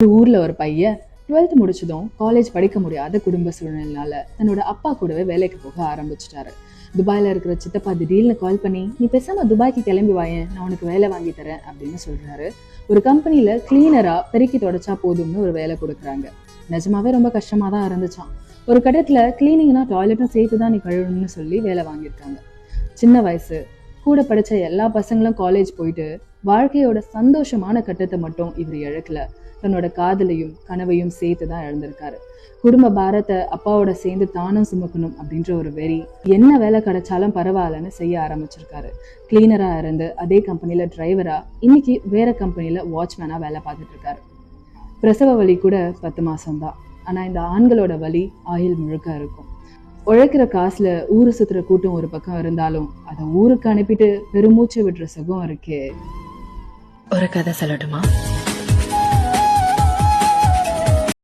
ஊர்ல ஒரு பையன் 12th முடிச்சதும் காலேஜ் படிக்க முடியாத குடும்ப சூழ்நிலைனால தன்னோட அப்பா கூடவே வேலைக்கு போக ஆரம்பிச்சிட்டாரு. துபாயில இருக்கிற சித்தப்பா திடீர்னு கால் பண்ணி, நீ பேசாம துபாய்க்கு கிளம்பி வாயேன், நான் உனக்கு வேலை வாங்கி தரேன் அப்படின்னு சொல்றாரு. ஒரு கம்பெனில கிளீனரா பெருக்கி தொடச்சா போதும்னு ஒரு வேலை கொடுக்குறாங்க. நிஜமாவே ரொம்ப கஷ்டமா தான் இருந்துச்சான். ஒரு கட்டத்துல கிளீனிங்னா டாய்லெட்டும் சேர்த்துதான் நீ கழுவணும்னு சொல்லி வேலை வாங்கியிருக்காங்க. சின்ன வயசு, கூட படிச்ச எல்லா பசங்களும் காலேஜ் போயிட்டு வாழ்க்கையோட சந்தோஷமான கட்டத்தை மட்டும் இவர் இழக்கல, தன்னோட காதலையும் கனவையும் சேர்த்து தான் இழந்திருக்காரு. குடும்ப பாரத்தை அப்பாவோட சேர்ந்து தானும் சுமக்கணும் அப்படின்ற ஒரு வெறி, என்ன வேலை கிடைச்சாலும் பரவாயில்லன்னு செய்ய ஆரம்பிச்சிருக்காரு. கிளீனரா இருந்து அதே கம்பெனில டிரைவரா, இன்னைக்கு வேற கம்பெனில வாட்ச்மேனா வேலை பார்த்துட்டு இருக்காரு. பிரசவ வலி கூட 10 மாசம்தான். ஆனா இந்த ஆண்களோட வலி ஆயுள் முழுக்க இருக்கும். உழைக்கிற காசுல ஊரு சுத்துற கூட்டம் ஒரு பக்கம் இருந்தாலும் அதை ஊருக்கு அனுப்பிட்டு பெருமூச்சு விடுற சுகம் இருக்கே. ஒரு கதை சொல்லட்டுமா?